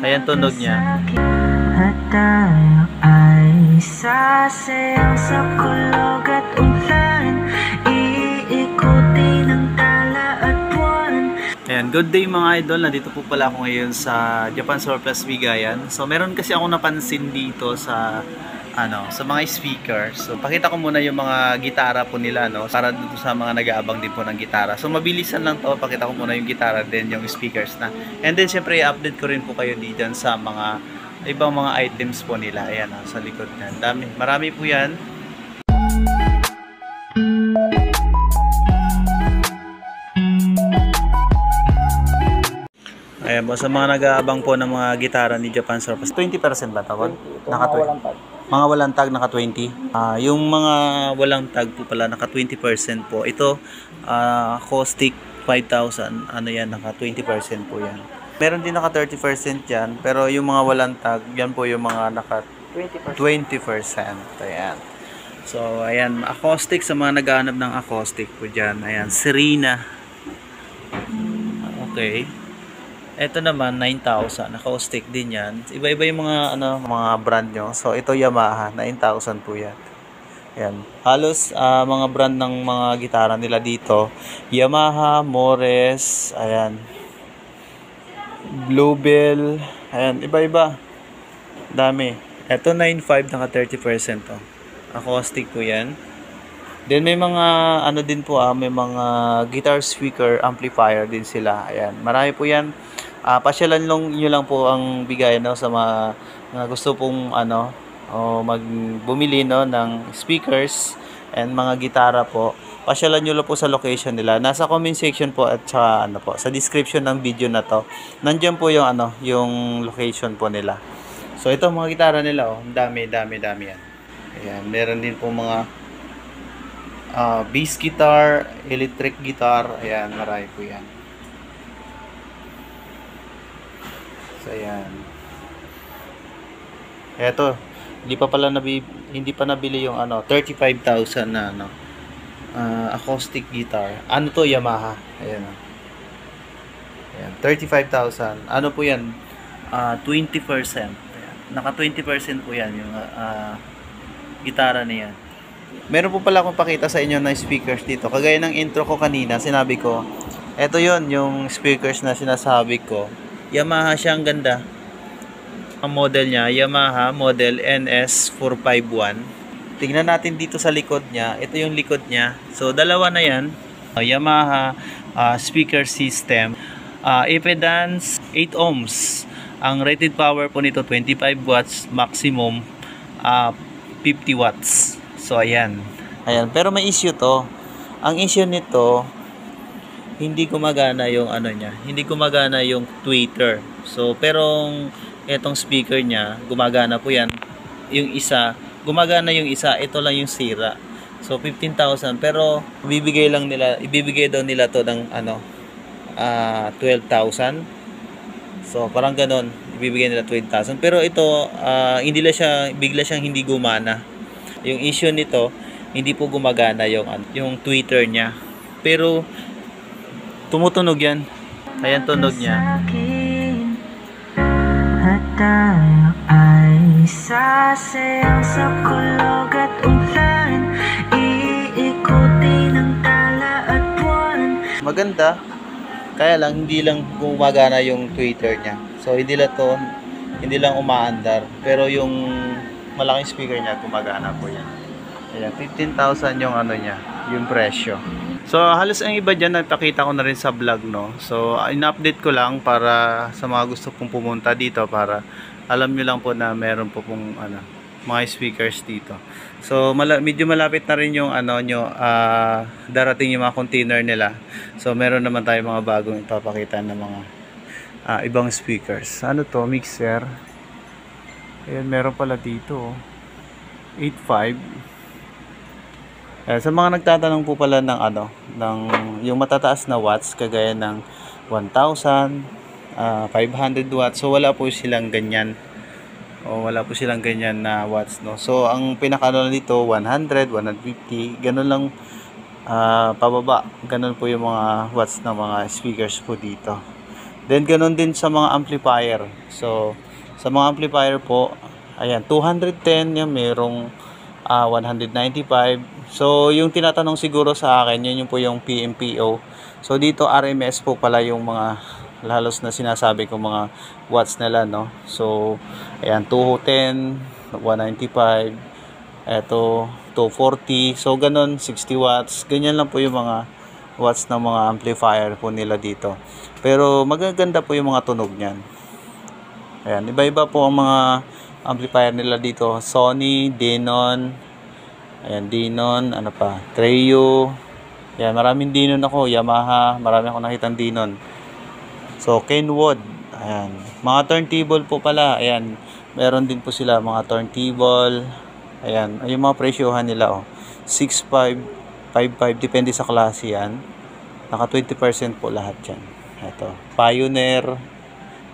Ayan tunog niya. At tayo ay sasayaw sa kulog at ulan, iikutin ng tala at buwan. Ayan, good day mga idol. Nandito po pala ako ngayon sa Japan Surplus Bigayan. So meron kasi ako napansin dito sa sa mga speaker. So pakita ko muna yung mga gitara po nila, no, para dito sa mga nag-aabang din po ng gitara. So mabilisan lang to, pakita ko muna yung gitara din, yung speakers na. And then syempre i-update ko rin po kayo dito sa mga ibang mga items po nila. Ayan, sa likod niyan. Dami, marami po 'yan. Ayan po, sa mga nag-aabang po ng mga gitara ni Japan Surplus, 20% ba tawag? Naka 20. Mga walang tag naka 20. Yung mga walang tag po pala naka 20% po. Ito acoustic 5,000. Ano yan, naka 20% po yan. Meron din naka 30% yan, pero yung mga walang tag, yan po yung mga naka 20%. Ayan. So ayan, acoustic, sa mga naghahanap ng acoustic po dyan. Ayan, Serena. Okay. Ito naman 9,000, acoustic din 'yan. Iba-iba yung mga mga brand nyo. So ito Yamaha, 9,000 po 'yan. Ayan. Halos mga brand ng mga gitara nila dito, Yamaha, Mores, ayan. Bluebell, ayan, iba-iba. Dami. Ito 9,500, naka 30% to. Acoustic po 'yan. Then may mga din po may mga guitar speaker amplifier din sila. Ayan, marami po 'yan. Pasyalan nyo lang po ang bigay, no, sa mga gusto pong bumili, no, ng speakers and mga gitara po. Pasyalan nyo lang po sa location nila. Nasa comment section po at sa sa description ng video na to. Nandiyan po yung yung location po nila. So ito mga gitara nila, oh, dami yan. Ayan, meron din po mga bass guitar, electric guitar, ayan, marami po yan. So ayan. Eto, hindi pa nabili yung 35,000 na acoustic guitar. Ano to, Yamaha. Ayan. Ayan, 35,000. Ano po 'yan? 20%. Ayan. Naka 20% po 'yan yung gitara niya. Meron po pala akong pakita sa inyo na speakers dito. Kagaya ng intro ko kanina, sinabi ko, eto 'yon, yung speakers na sinasabi ko. Yamaha siya, ang ganda. Ang model niya, Yamaha model NS451. Tingnan natin dito sa likod niya. Ito yung likod niya. So dalawa na yan. Yamaha speaker system. Impedance 8 ohms. Ang rated power po nito 25 watts, maximum 50 watts. So ayan. Ayan, pero may issue to. Ang issue nito, hindi gumagana yung niya, hindi gumagana yung tweeter. So pero etong speaker niya gumagana po yan. Yung isa gumagana, yung isa ito lang yung sira. So 15,000, pero ibibigay daw nila to ng 12,000. So parang ganon, ibibigay nila 12,000. Pero ito bigla siyang hindi gumana. Yung issue nito, hindi po gumagana yung tweeter niya. Pero tumutunog yan. Ayan tunog niya. At tayo ay sasayaw sa kulog at ulan, iikutin ng tala at buwan. Maganda. Kaya lang hindi lang gumagana yung tweeter niya. So hindi lang umaandar. Pero yung malaking speaker niya gumagana po yan. Ayan, 15,000 yung niya, yung presyo. So halos ang iba dyan napakita ko na rin sa vlog, no. So in-update ko lang para sa mga gusto pong pumunta dito, para alam nyo lang po na meron po pong mga speakers dito. So medyo malapit na rin yung darating yung mga container nila. So meron naman tayo mga bagong ipapakita ng mga ibang speakers. Ano to, mixer. Ayan, meron pala dito 8.5. Sa mga nagtatanong po pala ng yung matataas na watts, kagaya ng 1,000, 500 watts. So wala po silang ganyan. Wala po silang ganyan na watts, no. So ang pinaka dito 100, 150, ganun lang pababa. Ganun po yung mga watts ng mga speakers po dito. Then ganun din sa mga amplifier. So sa mga amplifier po, ayan, 210 yan, merong 195. So yung tinatanong siguro sa akin, yun yung po yung PMPO. So dito RMS po pala yung mga halos na sinasabi ko mga watts nila, no. So ayan, 210, 195, eto 240. So ganun, 60 watts. Ganyan lang po yung mga watts ng mga amplifier po nila dito. Pero magaganda po yung mga tunog niyan. Ayan, iba-iba po ang mga amplifier nila dito. Sony, Denon, ayan, Denon, ano pa, Treo. Ayan, maraming Denon ako, Yamaha, marami akong nakitang Denon. So, Kenwood, ayan, mga turntable po pala, ayan, meron din po sila mga turntable. Ayan, yung mga presyohan nila, oh, 6.5, 5.5, depende sa klase yan. Naka 20% po lahat yan. Ito, Pioneer,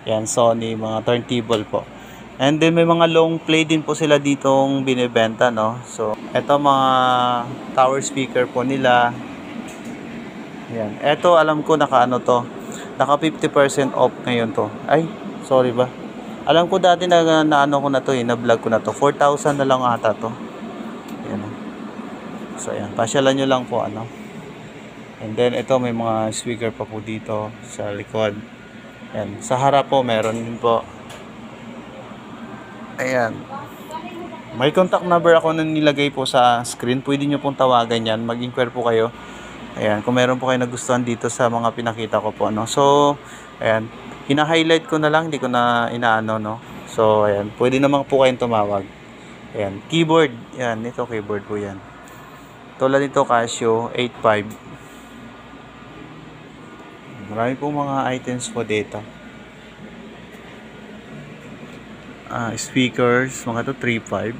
yan, Sony, mga turntable po. And then may mga long play din po sila ditong binibenta, no. So eto mga tower speaker po nila. Yan. Eto alam ko naka ano to. Naka 50% off ngayon to. Ay, sorry ba? Alam ko dati na ano ko na to, na vlog ko na to. 4,000 na lang ata to. Yan. So ayan, pasyalan nyo lang po ano. And then ito may mga speaker pa po dito sa likod. Yan. Sa harap po meron din po. Ayan. May contact number ako na nilagay po sa screen. Pwede nyo pong tawagan yan. Mag-inquire po kayo. Ayan. Kung meron po kayo nagustuhan dito sa mga pinakita ko po. No? So, ayan. Hina-highlight ko na lang. Hindi ko na inaano. No? So, ayan. Pwede naman po kayong tumawag. Ayan. Keyboard. Ayan. Ito keyboard po yan. Tulad nito Casio 85. Marami pong mga items po dito. Speakers, mga to 3.5.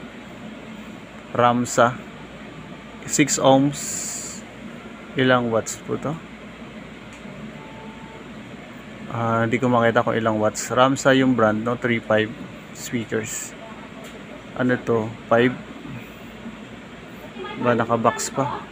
Ramsa 6 ohms. Ilang watts po to? Hindi ko makita kung ilang watts. Ramsa yung brand, no? 3.5 speakers. Ano to? 5? Ba, naka-box pa.